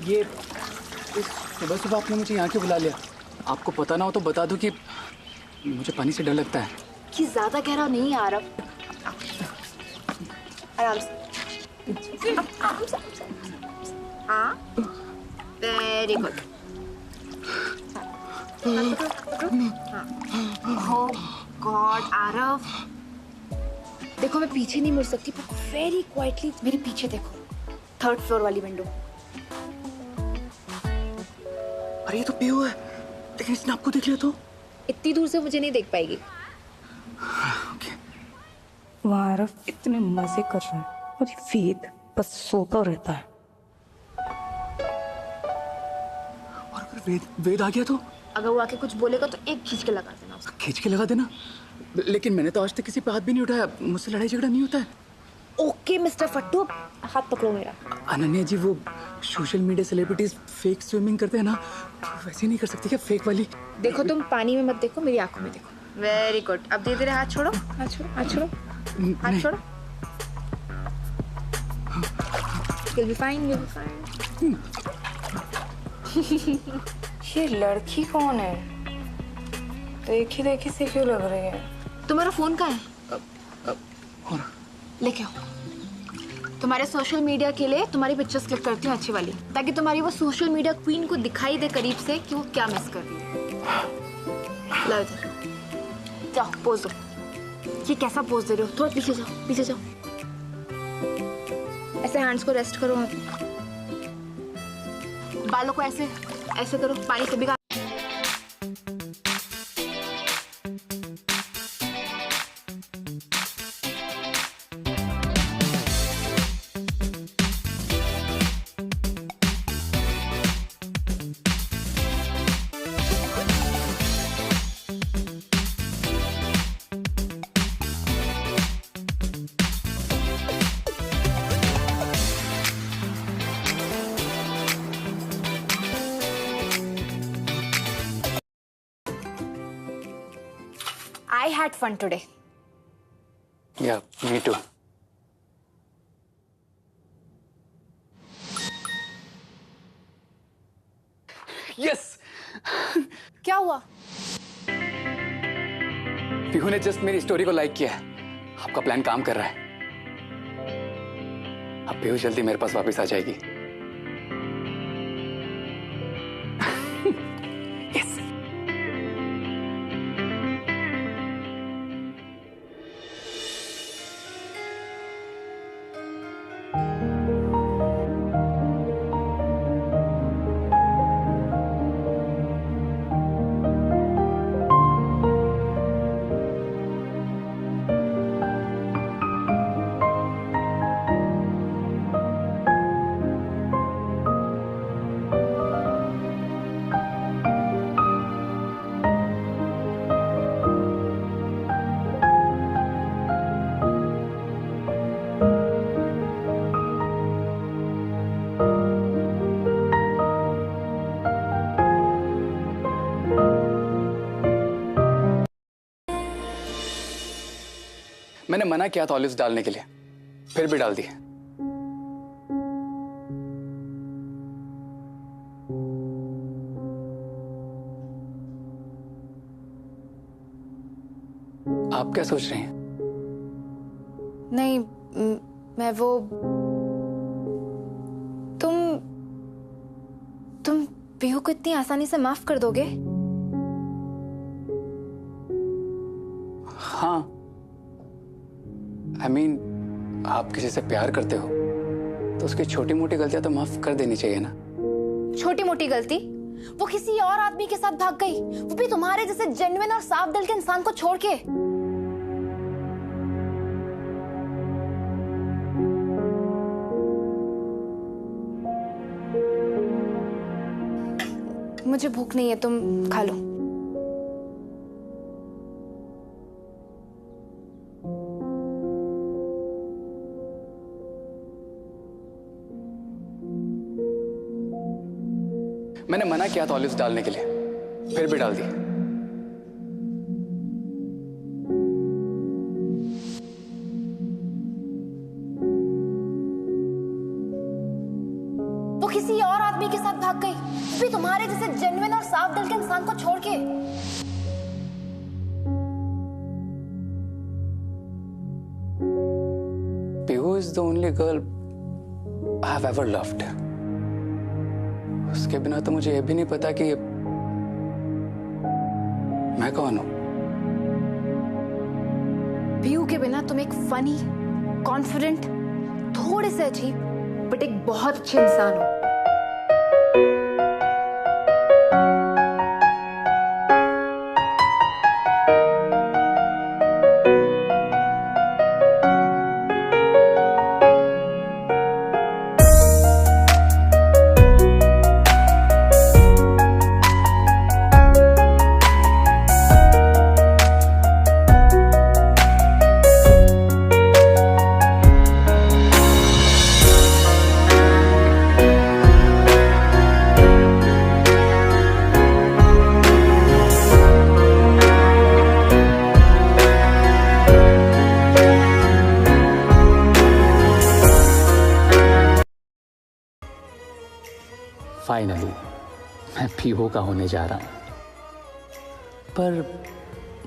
ये सुबह सुबह आपने मुझे यहाँ क्यों बुला लिया? आपको पता ना हो तो बता दो कि मुझे पानी से डर लगता है। कि ज्यादा गहरा नहीं है आरव, आराम से। हाँ, वेरी गुड। ओह गॉड आरव, देखो मैं पीछे नहीं मुड़ सकती, पर वेरी क्वाइटली मेरे पीछे देखो, 3rd फ्लोर वाली विंडो। अरे ये तो पीहू है, लेकिन इसने आपको देख लिया तो? इतनी दूर से मुझे नहीं देख पाएगी। ओके। वहाँ आरव इतने मजे कर रहा है और ये वेद बस सोता रहता है। और अगर वेद आ गया तो? अगर वो आके कुछ बोलेगा तो एक खींच के लगा देना उसको। खींच के लगा देना? लेकिन मैंने तो आज तक किसी पे हाथ भी नहीं उठाया, मुझसे लड़ाई झगड़ा नहीं होता है। ओके मिस्टर फट्टू, हाथ पकड़ो मेरा। अनन्या जी, वो social media celebrities fake swimming करते हैं ना, तो वैसे नहीं कर सकती क्या फेक वाली? देखो तुम पानी में मत देखो, मेरी आंखों में देखो। Very good. अब धीरे धीरे हाथ छोड़ो, हाथ छोड़ो, हाथ छोड़ो, हाथ छोड़ो। You'll be fine, you'll be fine. ये लड़की कौन है? देखी देखी से क्यों लग रही है? तुम्हारा फोन कहाँ है? लेके आओ। तुम्हारे सोशल मीडिया के लिए तुम्हारी पिक्चर्स क्लिक करती हूँ अच्छी वाली, ताकि तुम्हारी वो सोशल मीडिया क्वीन को दिखाई दे करीब से कि वो क्या मिस कर रही है। लो इधर, जाओ पोज दो। ये कैसा पोज दे रहे हो? थोड़ा पीछे जाओ, पीछे जाओ। ऐसे हैंड्स को रेस्ट करो आप। बालों को ऐसे ऐसे करो, पानी से भिगा। I had fun today. Yeah, me too. Yes! क्या हुआ? पीहू ने जस्ट मेरी स्टोरी को लाइक किया है। आपका प्लान काम कर रहा है। अब पीहू जल्दी मेरे पास वापस आ जाएगी। Yes! मैंने मना किया था ऑलिव्स डालने के लिए, फिर भी डाल दिए। आप क्या सोच रही हैं? नहीं, मैं वो तुम पीहू को इतनी आसानी से माफ कर दोगे? हाँ, I mean, आप किसी से प्यार करते हो तो उसकी छोटी मोटी गलतियां तो माफ कर देनी चाहिए ना। छोटी मोटी गलती? वो किसी और आदमी के साथ भाग गई, वो भी तुम्हारे जैसे जेन्युइन और साफ दिल के इंसान को छोड़ के। मुझे भूख नहीं है, तुम खा लो। मैंने मना किया था ऑलिव्स डालने के लिए, फिर भी डाल दी। वो किसी और आदमी उन्हीं के साथ भाग गई, भी तुम्हारे जैसे जेन्युइन और साफ दिल के इंसान को छोड़ के। Pihu is the only girl I have ever loved. उसके बिना तो मुझे ये भी नहीं पता कि मैं कौन हूं। पीयू के बिना तुम एक फनी, कॉन्फिडेंट, थोड़े से अजीब बट एक बहुत अच्छे इंसान हो। फाइनली मैं पीहू का होने जा रहा हूं, पर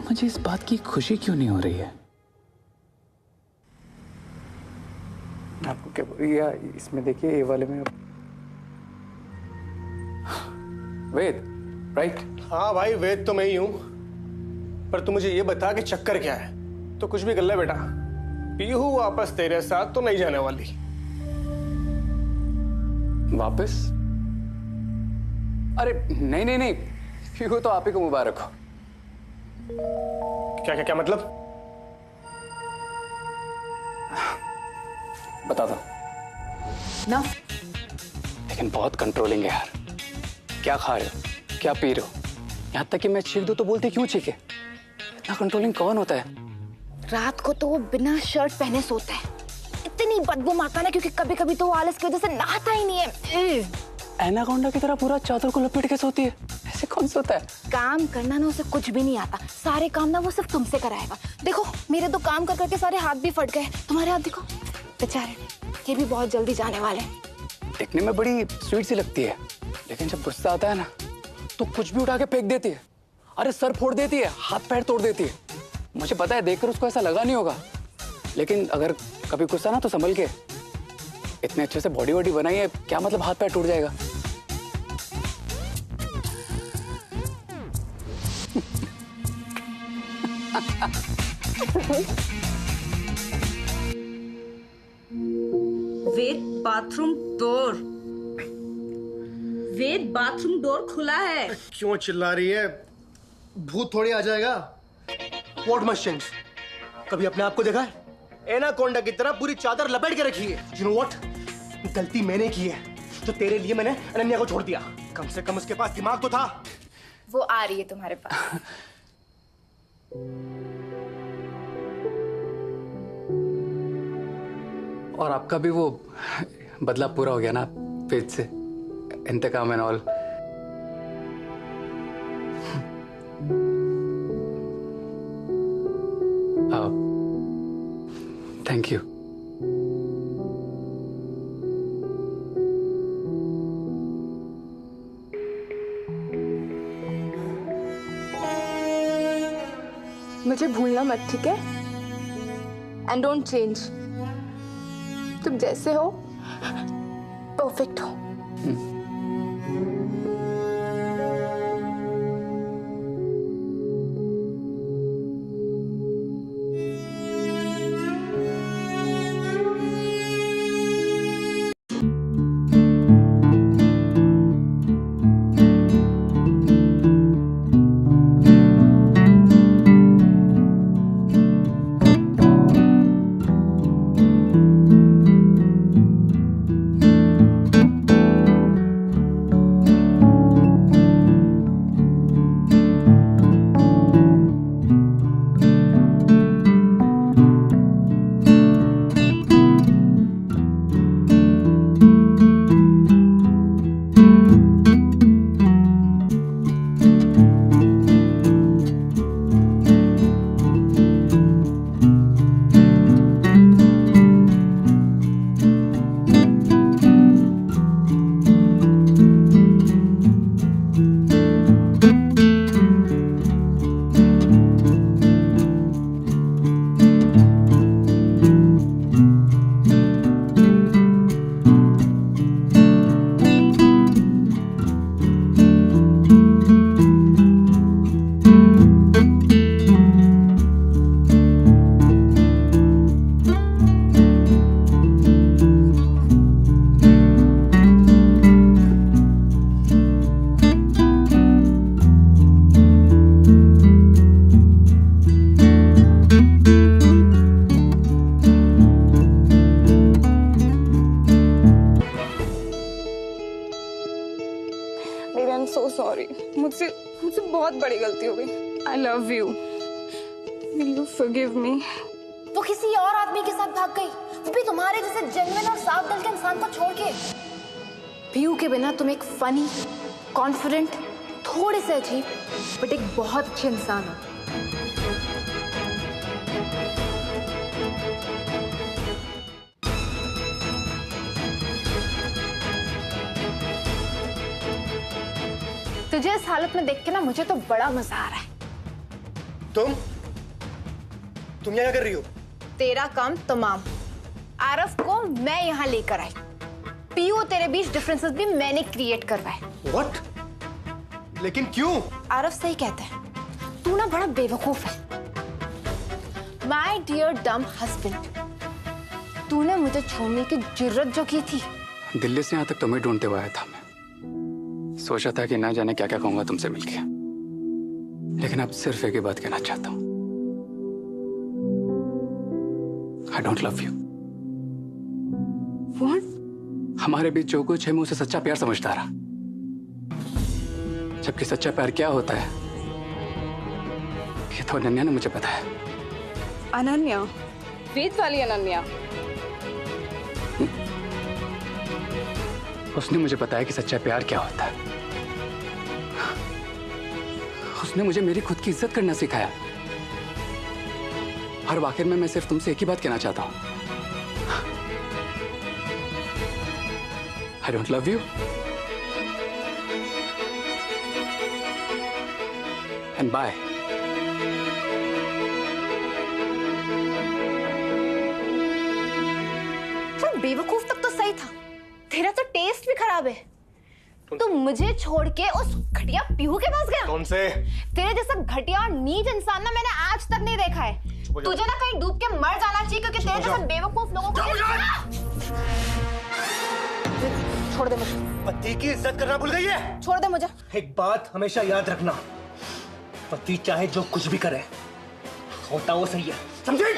मुझे इस बात की खुशी क्यों नहीं हो रही है? आपको क्या या इसमें देखिए, ये वाले में वेद, राइट? हाँ भाई, वेद तो मैं ही हूं, पर तू मुझे ये बता कि चक्कर क्या है। तो कुछ भी कर ले बेटा, पीहू वापस तेरे साथ तो नहीं जाने वाली। वापस? अरे नहीं नहीं नहीं, पीहू तो आप ही को मुबारक हो। क्या क्या क्या मतलब? बता दो ना, लेकिन बहुत कंट्रोलिंग है यार। क्या खा रहे हो, क्या पी रहे हो, यहाँ तक कि मैं छींक दूं तो बोलती क्यों छींके? इतना कंट्रोलिंग कौन होता है? रात को तो वो बिना शर्ट पहने सोता है, इतनी बदबू मारता ना, क्योंकि कभी कभी तो वो आलस की वजह से नहाता ही नहीं है। एनाकोंडा की तरह पूरा चादर को लपेट के सोती है, ऐसे कौन सोता है? काम करना ना उसे कुछ भी नहीं आता, सारे काम ना वो सिर्फ तुमसे कराएगा। देखो मेरे तो काम कर करके सारे हाथ भी फट गए, तुम्हारे हाथ देखो बेचारे, ये भी बहुत जल्दी जाने वाले हैं। देखने में बड़ी स्वीट सी लगती है, लेकिन जब गुस्सा आता है ना तो कुछ भी उठा के फेंक देती है। अरे सर फोड़ देती है, हाथ पैर तोड़ देती है। मुझे पता है देखकर उसको ऐसा लगा नहीं होगा, लेकिन अगर कभी गुस्सा ना तो संभल के। इतने अच्छे से बॉडी वॉडी बनाई है, क्या मतलब हाथ पैर टूट जाएगा? वेद बाथरूम डोर, वेद बाथरूम डोर खुला है। क्यों चिल्ला रही है? भूत थोड़ी आ जाएगा। What must change? कभी अपने आप को देखा है? एनाकोंडा की तरह पूरी चादर लपेट के रखी है। You know what? गलती मैंने की है, जो तेरे लिए मैंने अनन्या को छोड़ दिया। कम से कम उसके पास दिमाग तो था। वो आ रही है तुम्हारे पास। और आपका भी वो बदला पूरा हो गया ना पेज से, इंतकाम एंड ऑल। Thank you. मुझे भूलना मत, ठीक है? And don't change. तुम जैसे हो परफेक्ट हो। सॉरी, मुझसे मुझसे बहुत बड़ी गलती हो गई। I love you, will you forgive me? वो किसी और आदमी के साथ भाग गई, वो भी तुम्हारे जैसे जेन्युइन और साफ दिल के इंसान को छोड़ के। पीयू के बिना तुम एक फनी, कॉन्फिडेंट, थोड़े से अजीब बट एक बहुत अच्छे इंसान हो। तुझे इस हालत में देख के ना मुझे तो बड़ा मजा आ रहा है। तुम यहाँ क्या कर रही हो? तेरा काम तमाम। आरफ को मैं यहाँ लेकर आई। पीयू और तेरे बीच डिफरेंसेस भी मैंने क्रिएट करवाए। What? लेकिन क्यों? आरफ सही कहते हैं, तू ना बड़ा बेवकूफ है। माय डियर डम हस्बैंड, तूने मुझे छोड़ने की जुर्रत जो की थी। दिल्ली से यहाँ तक तुम्हें ढूंढते हुए आया था मैं। सोचा था कि ना जाने क्या क्या कहूंगा तुमसे मिलके, लेकिन अब सिर्फ एक ही बात कहना चाहता हूं। I don't love you. What? हमारे बीच जो कुछ है मैं उसे सच्चा प्यार समझता रहा, जबकि सच्चा प्यार क्या होता है ये तो अनन्या ने मुझे बताया। अनन्या? वेद वाली अनन्या? उसने मुझे बताया कि सच्चा प्यार क्या होता है। उसने मुझे मेरी खुद की इज्जत करना सिखाया। और आखिर में मैं सिर्फ तुमसे एक ही बात कहना चाहता हूं, I don't love you and bye. तो बेवकूफ तक तो सही था, तेरा तो टेस्ट भी खराब है। तू मुझे छोड़ के उस घटिया पीहू के पास गया। कौन से? तेरे जैसा घटिया और नीच इंसान ना मैंने आज तक नहीं देखा है। तुझे ना कहीं डूब के मर जाना चाहिए, क्योंकि तेरे जैसे बेवकूफ लोगों को। छोड़ दे मुझे। पति की इज्जत करना भूल गई है? छोड़ दे मुझे। एक बात हमेशा याद रखना, पति चाहे जो कुछ भी करे होता वो सही है, समझे?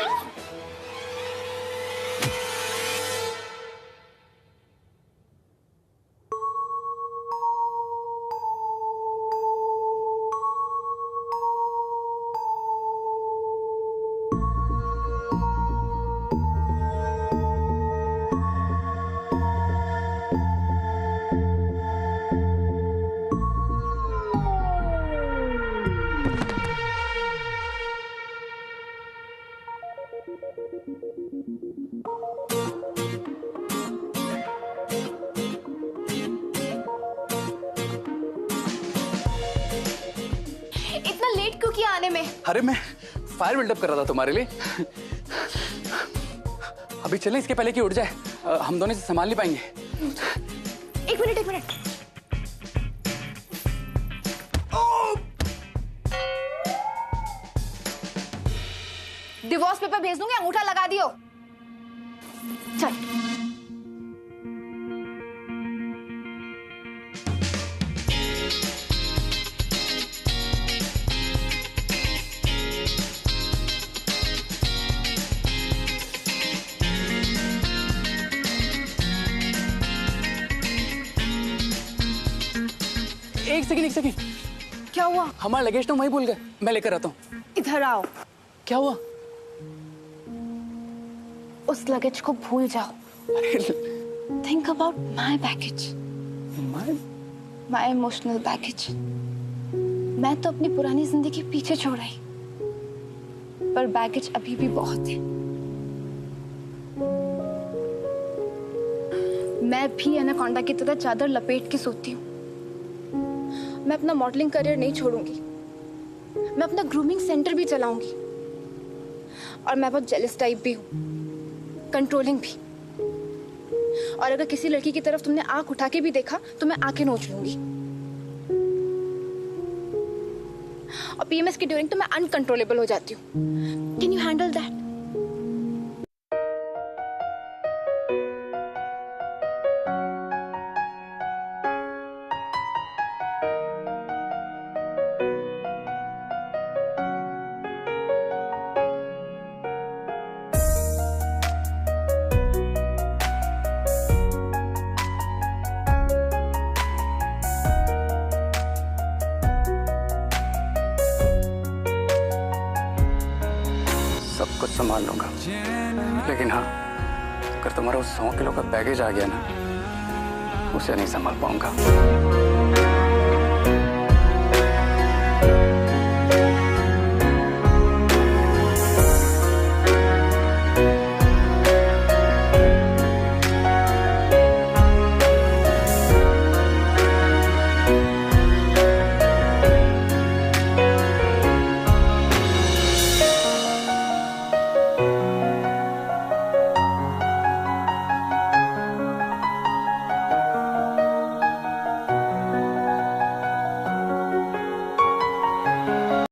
इतना लेट क्यों किया आने में? अरे मैं फायर बिल्डअप कर रहा था तुम्हारे लिए। अभी चलें इसके पहले कि उठ जाए, हम दोनों से संभाल नहीं पाएंगे। एक मिनट, एक मिनट। डिवोर्स पेपर भेज दूंगी, अंगूठा लगा दियो। चल। एक सेकंड। क्या हुआ? हमारा लगेज तो वहीं भूल गए, मैं लेकर आता हूँ। इधर आओ। क्या हुआ? उस लगेज को भूल जाओ। Think about my baggage, my emotional baggage. मैं तो अपनी पुरानी जिंदगी पीछे छोड़ आई, पर बैगेज अभी भी बहुत है। मैं भी एनाकोंडा की तरह चादर लपेट के सोती हूँ। मैं अपना मॉडलिंग करियर नहीं छोड़ूंगी, मैं अपना ग्रूमिंग सेंटर भी चलाऊंगी। और मैं बहुत जेलस टाइप भी हूँ, कंट्रोलिंग भी। और अगर किसी लड़की की तरफ तुमने आंख उठा के भी देखा तो मैं आंखें नोच लूंगी। और पीएमएस की ड्यूरिंग तो मैं अनकंट्रोलेबल हो जाती हूँ। Can you handle that? संभाल लूंगा, लेकिन हाँ, अगर तुम्हारा उस 100 किलो का बैगेज आ गया ना, उसे नहीं संभाल पाऊंगा।